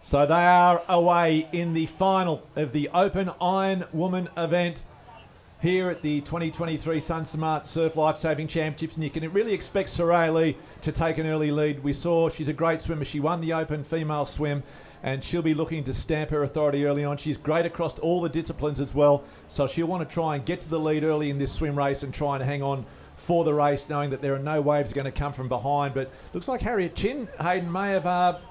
So they are away in the final of the Open Ironwoman event here at the 2023 Sun Smart Surf Lifesaving Championships, and you can really expect Soraya Lee to take an early lead. We saw she's a great swimmer. She won the Open female swim, and she'll be looking to stamp her authority early on. She's great across all the disciplines as well, so she'll want to try and get to the lead early in this swim race and try and hang on for the race, knowing that there are no waves going to come from behind. But looks like Harriet Chin, Hayden, may have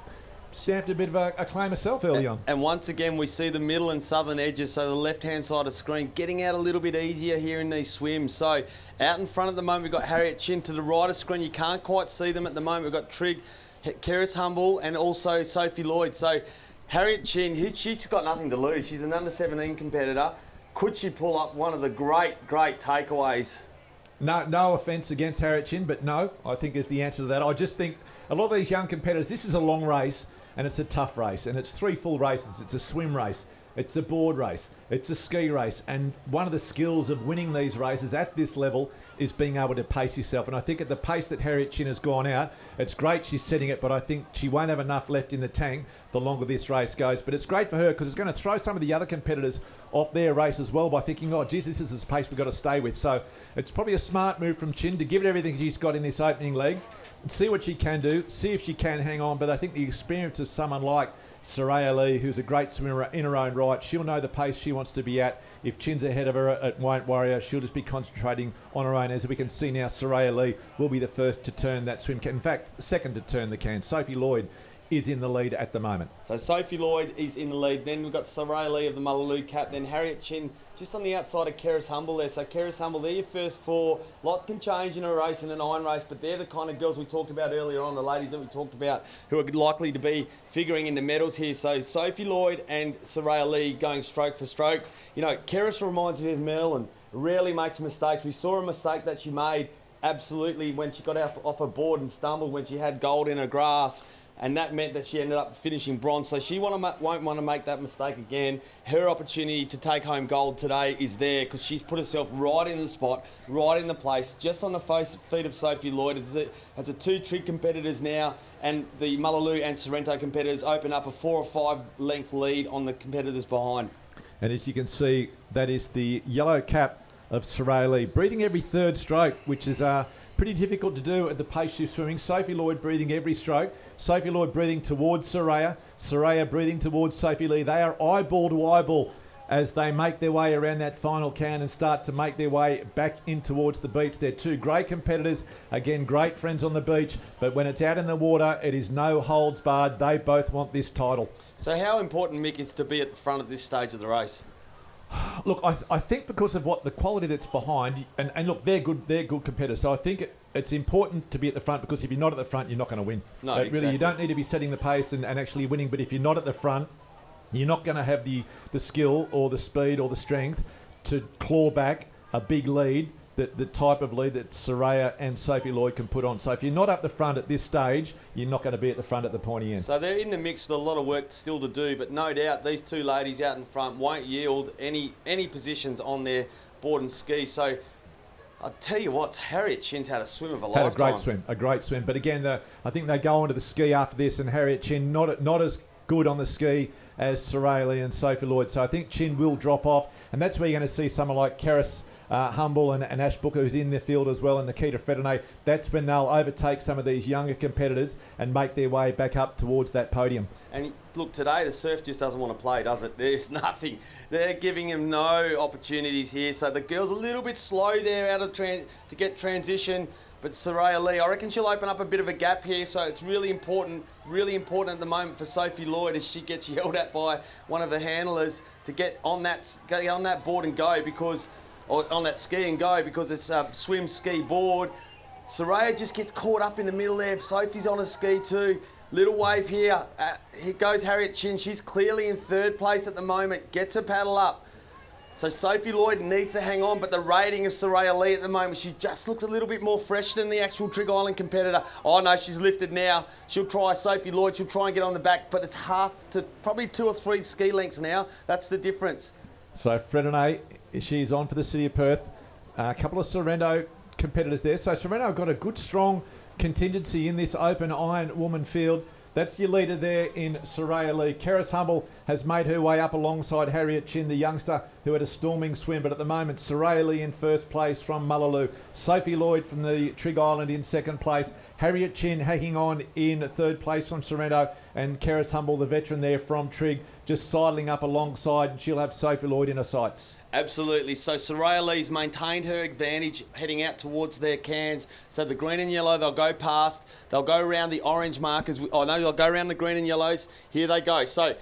stamped a bit of a claim herself early on. And once again, we see the middle and southern edges, so the left-hand side of the screen getting out a little bit easier here in these swims. So out in front at the moment, we've got Harriet Chin. To the right of screen, you can't quite see them at the moment. We've got Trig, Keris Humble, and also Sophie Lloyd. So Harriet Chin, she's got nothing to lose. She's an under-17 competitor. Could she pull up one of the great takeaways? No offence against Harriet Chin, but no, I think is the answer to that. I just think a lot of these young competitors, this is a long race, and it's a tough race, and it's 3 full races. It's a swim race, it's a board race, it's a ski race, and one of the skills of winning these races at this level is being able to pace yourself. And I think at the pace that Harriet Chin has gone out, it's great she's setting it, but I think she won't have enough left in the tank the longer this race goes. But it's great for her because it's going to throw some of the other competitors off their race as well by thinking, oh, geez, this is the pace we've got to stay with. So it's probably a smart move from Chin to give it everything she's got in this opening leg and see what she can do, see if she can hang on. But I think the experience of someone like Soraya Lee, who's a great swimmer in her own right, she'll know the pace she wants to be at. If Chin's ahead of her, it won't worry her. She'll just be concentrating on her own. As we can see now, Soraya Lee will be the first to turn that swim can. In fact, second to turn the can. Sophie Lloyd is in the lead at the moment. So Sophie Lloyd is in the lead. Then we've got Soraya Lee of the Mullaloo cap. Then Harriet Chin just on the outside of Keris Humble there. So Keris Humble, they're your first 4. Lots can change in a race, in an iron race, but they're the kind of girls we talked about earlier on, the ladies that we talked about who are likely to be figuring in the medals here. So Sophie Lloyd and Soraya Lee going stroke for stroke. You know, Keris reminds me of Mel and rarely makes mistakes. We saw a mistake that she made absolutely when she got off her board and stumbled when she had gold in her grasp. And that meant that she ended up finishing bronze. So she won't want to make that mistake again. Her opportunity to take home gold today is there because she's put herself right in the spot, right in the place, just on the feet of Sophie Lloyd. As the 2 Trig competitors now and the Mullaloo and Sorrento competitors open up a 4 or 5 length lead on the competitors behind. And as you can see, that is the yellow cap of Soraya Lee, breathing every 3rd stroke, which is pretty difficult to do at the pace she's swimming. Sophie Lloyd breathing every stroke. Sophie Lloyd breathing towards Soraya. Soraya breathing towards Sophie Lee. They are eyeball to eyeball as they make their way around that final can and start to make their way back in towards the beach. They're 2 great competitors. Again, great friends on the beach. But when it's out in the water, it is no holds barred. They both want this title. So how important, Mick, is to be at the front at this stage of the race? Look, I think because of what the quality that's behind, and look, they're good competitors. So I think it's important to be at the front because if you're not at the front, you're not going to win. No, exactly. Really, you don't need to be setting the pace and actually winning. But if you're not at the front, you're not going to have the skill or the speed or the strength to claw back a big lead, the type of lead that Soraya and Sophie Lloyd can put on. So if you're not up the front at this stage, you're not going to be at the front at the pointy end. So they're in the mix with a lot of work still to do, but no doubt these 2 ladies out in front won't yield any positions on their board and ski. So I'll tell you what, Harriet Chin's had a swim of a lifetime. A great swim. But again, I think they go onto the ski after this, and Harriet Chin not as good on the ski as Soraya Lee and Sophie Lloyd. So I think Chin will drop off, and that's where you're going to see someone like Keris Humble and Ash Booker, who's in the field as well, and Nikita Fredonay. That's when they'll overtake some of these younger competitors and make their way back up towards that podium. And look, today the surf just doesn't want to play, does it? There's nothing. They're giving him no opportunities here. So the girl's a little bit slow there out of to get transition. But Soraya Lee, I reckon she'll open up a bit of a gap here. So it's really important at the moment for Sophie Lloyd as she gets yelled at by one of the handlers to get on that board and go or on that ski and go because it's swim, ski, board. Soraya just gets caught up in the middle there. Sophie's on a ski too. Little wave here. Here goes Harriet Chin. She's clearly in 3rd place at the moment. Gets her paddle up. So Sophie Lloyd needs to hang on, but the rating of Soraya Lee at the moment, she just looks a little bit more fresh than the actual Trig Island competitor. Oh no, she's lifted now. She'll try Sophie Lloyd. She'll try and get on the back, but it's half to probably 2 or 3 ski lengths now. That's the difference. So Fredonay, she's on for the City of Perth. A couple of Sorrento competitors there. So Sorrento have got a good, strong contingency in this Open Ironwoman field. That's your leader there in Soraya Lee. Keris Humble has made her way up alongside Harriet Chin, the youngster who had a storming swim. But at the moment, Soraya Lee in first place from Mullaloo. Sophie Lloyd from the Trig Island in second place. Harriet Chin hanging on in third place from Sorrento. And Keris Humble, the veteran there from Trig, just sidling up alongside. And she'll have Sophie Lloyd in her sights. Absolutely. So Soraya Lee's maintained her advantage heading out towards their cans. So the green and yellow, they'll go past. They'll go around the orange markers. Oh, no, they'll go around the green and yellows. Here they go. So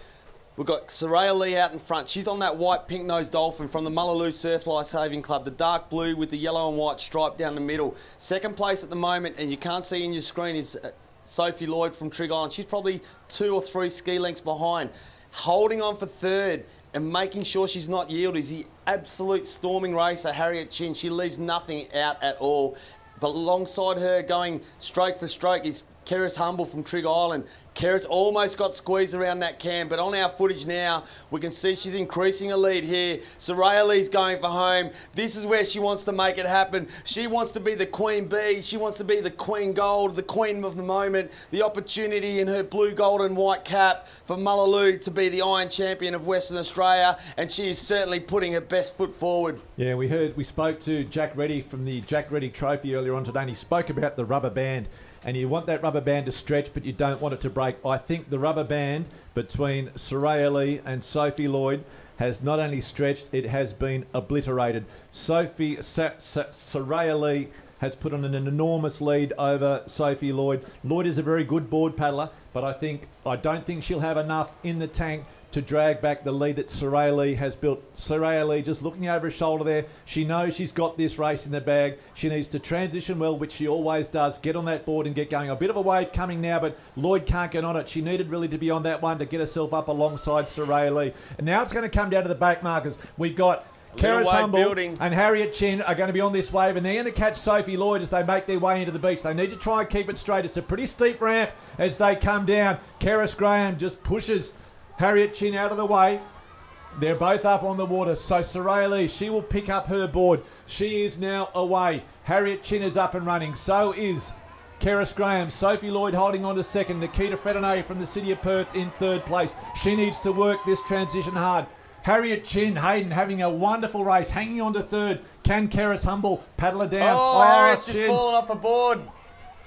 we've got Soraya Lee out in front. She's on that white pink-nosed dolphin from the Mullaloo Surf Life Saving Club. The dark blue with the yellow and white stripe down the middle. Second place at the moment, and you can't see in your screen, is Sophie Lloyd from Trig Island. She's probably 2 or 3 ski lengths behind. Holding on for third and making sure she's not yield is the absolute storming racer, Harriet Chin. She leaves nothing out at all. But alongside her, going stroke for stroke, is Keris Humble from Trig Island. Keris almost got squeezed around that cam, but on our footage now, we can see she's increasing her lead here. Soraya Lee's going for home. This is where she wants to make it happen. She wants to be the Queen Bee. She wants to be the Queen Gold, the Queen of the moment. The opportunity in her blue, gold and white cap for Mullaloo to be the Iron Champion of Western Australia, and she is certainly putting her best foot forward. Yeah, we spoke to Jack Reddy from the Jack Reddy Trophy earlier on today, and he spoke about the rubber band. And you want that rubber band to stretch, but you don't want it to break. I think the rubber band between Soraya Lee and Sophie Lloyd has not only stretched, it has been obliterated. Soraya Lee has put on an enormous lead over Sophie Lloyd. Lloyd is a very good board paddler, but I don't think she'll have enough in the tank to drag back the lead that Soraya Lee has built. Soraya Lee just looking over her shoulder there. She knows she's got this race in the bag. She needs to transition well, which she always does. Get on that board and get going. A bit of a wave coming now, but Lloyd can't get on it. She needed really to be on that one to get herself up alongside Soraya Lee. And now it's going to come down to the back markers. We've got Keris Humble and Harriet Chin are going to be on this wave, and they're going to catch Sophie Lloyd as they make their way into the beach. They need to try and keep it straight. It's a pretty steep ramp as they come down. Keris Graham just pushes Harriet Chin out of the way. They're both up on the water. So Soraya Lee, she will pick up her board. She is now away. Harriet Chin is up and running. So is Keris Graham. Sophie Lloyd holding on to second. Nikita Fredonnet from the City of Perth in third place. She needs to work this transition hard. Harriet Chin, Hayden having a wonderful race, hanging on to third. Can Keris Humble paddle her down? Oh, Harriet's just fallen off the board.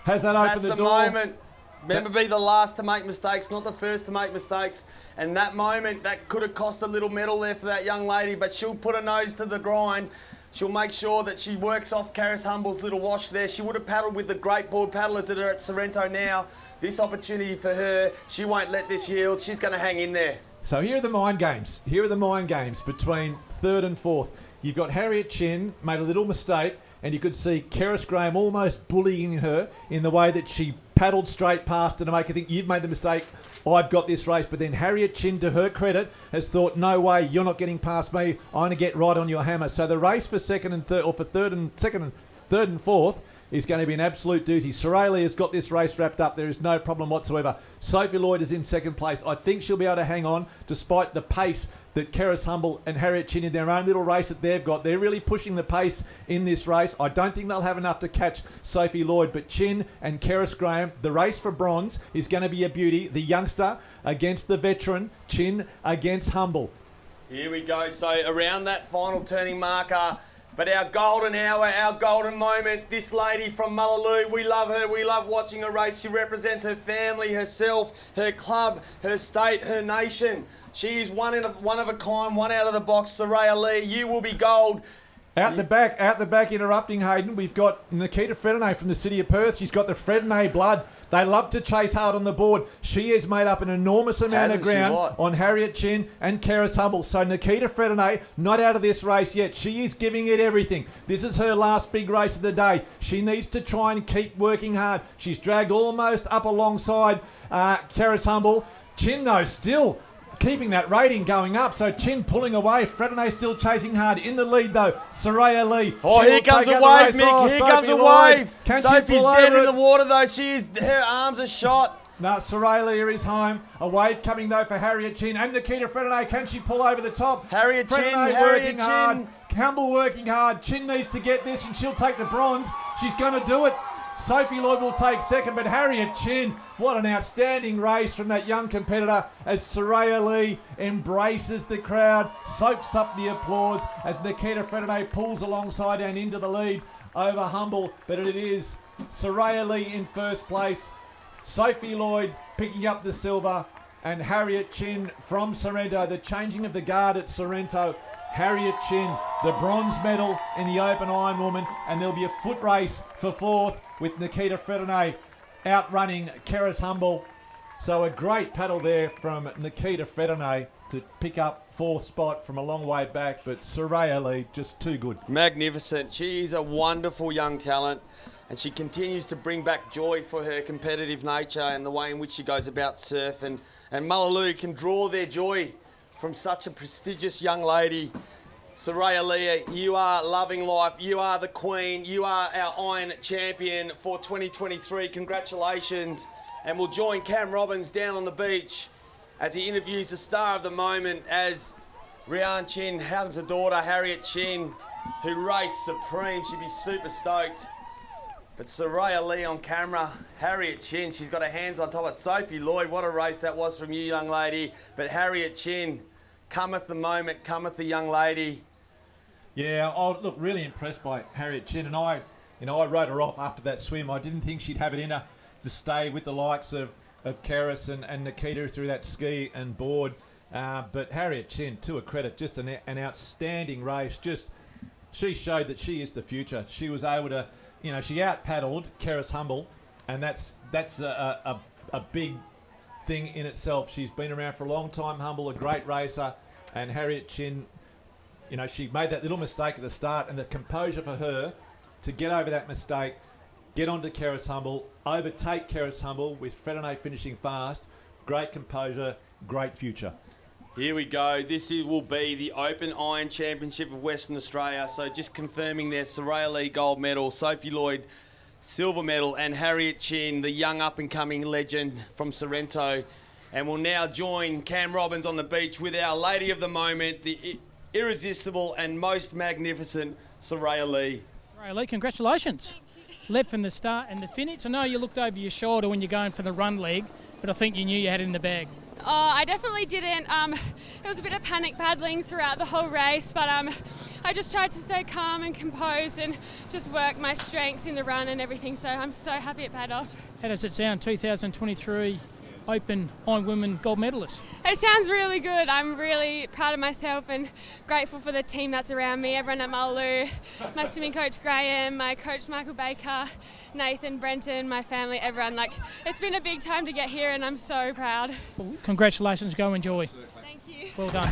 Has that opened the door? That's the moment. Remember, be the last to make mistakes, not the first to make mistakes. And that moment, that could have cost a little medal there for that young lady, but she'll put her nose to the grind. She'll make sure that she works off Keris Humble's little wash there. She would have paddled with the great board paddlers that are at Sorrento now. This opportunity for her, she won't let this yield. She's going to hang in there. So here are the mind games. Here are the mind games between third and fourth. You've got Harriet Chin, made a little mistake, and you could see Keris Graham almost bullying her in the way that she paddled straight past her to make her think, you've made the mistake, I've got this race. But then Harriet Chin, to her credit, has thought, no way, you're not getting past me. I'm going to get right on your hammer. So the race for second and third, or for third and fourth, is going to be an absolute doozy. Soraya Lee has got this race wrapped up. There is no problem whatsoever. Sophie Lloyd is in second place. I think she'll be able to hang on despite the pace that Keris Humble and Harriet Chin in their own little race that they've got. They're really pushing the pace in this race. I don't think they'll have enough to catch Sophie Lloyd, but Chin and Keris Graham, the race for bronze is going to be a beauty. The youngster against the veteran, Chin against Humble. Here we go. So around that final turning marker, but our golden hour, our golden moment, this lady from Mullaloo, we love her. We love watching her race. She represents her family, herself, her club, her state, her nation. She is one of a kind, one out of the box. Soraya Lee, you will be gold. Out the back, interrupting Hayden, we've got Nikita Fredonnet from the City of Perth. She's got the Fredonnet blood. They love to chase hard on the board. She has made up an enormous amount of ground on Harriet Chin and Keris Humble. So Nikita Fredonnet, not out of this race yet. She is giving it everything. This is her last big race of the day. She needs to try and keep working hard. She's dragged almost up alongside Keris Humble. Chin, though, still keeping that rating going up. So Chin pulling away. Fredonnet still chasing hard. In the lead, though, Soraya Lee. Oh, here comes a wave, Mick. Here comes a wave. Sophie's dead in the water, though. Her arms are shot. No, Soraya Lee is home. A wave coming, though, for Harriet Chin. And Nikita Fredonnet. Can she pull over the top? Harriet Chin. Hard. Humble working hard. Chin needs to get this, and she'll take the bronze. She's going to do it. Sophie Lloyd will take second, but Harriet Chin, what an outstanding race from that young competitor as Soraya Lee embraces the crowd, soaks up the applause as Nikita Fredonay pulls alongside and into the lead over Humble, but it is Soraya Lee in first place, Sophie Lloyd picking up the silver, and Harriet Chin from Sorrento. The changing of the guard at Sorrento. Harriet Chin, the bronze medal in the Open Ironwoman, and there'll be a foot race for fourth with Nikita Fredonay outrunning Keris Humble. So a great paddle there from Nikita Fredonay to pick up fourth spot from a long way back, but Soraya Lee just too good. Magnificent. She is a wonderful young talent, and she continues to bring back joy for her competitive nature and the way in which she goes about surf. And Mullaloo can draw their joy from such a prestigious young lady. Soraya Lee, you are loving life. You are the queen. You are our Iron champion for 2023. Congratulations. And we'll join Cam Robbins down on the beach as he interviews the star of the moment as Rian Chin hugs her daughter, Harriet Chin, who raced supreme. She'd be super stoked. But Soraya Lee on camera, Harriet Chin, she's got her hands on top of Sophie Lloyd. What a race that was from you, young lady. But Harriet Chin, cometh the moment, cometh the young lady. Yeah, I look really impressed by Harriet Chin, and I wrote her off after that swim. I didn't think she'd have it in her to stay with the likes of Keris and Nikita through that ski and board. But Harriet Chin, to her credit, just an outstanding race. She showed that she is the future. She was able to, she out-paddled Keris Humble, and that's a big thing in itself. She's been around for a long time, Humble, a great racer, and Harriet Chin, she made that little mistake at the start, and the composure for her to get over that mistake, get onto Keris Humble, overtake Keris Humble with Fredonay finishing fast. Great composure, great future. Here we go. This will be the Open Iron Championship of Western Australia. So just confirming there, Soraya Lee gold medal, Sophie Lloyd silver medal, and Harriet Chin, the young up-and-coming legend from Sorrento. And we'll now join Cam Robbins on the beach with our lady of the moment, the irresistible and most magnificent Soraya Lee. Soraya Lee, congratulations. Led from the start and the finish. I know you looked over your shoulder when you're going for the run leg, but I think you knew you had it in the bag. Oh, I definitely didn't. It was a bit of panic paddling throughout the whole race, but I just tried to stay calm and composed and just work my strengths in the run and everything, so I'm so happy it paid off. How does it sound, 2023 Open Ironwoman gold medalist? It sounds really good. I'm really proud of myself and grateful for the team that's around me, everyone at Mullaloo, my swimming coach Graham, my coach Michael Baker, Nathan, Brenton, my family, everyone. It's been a big time to get here and I'm so proud. Well, congratulations, go enjoy. Thank you. Well done.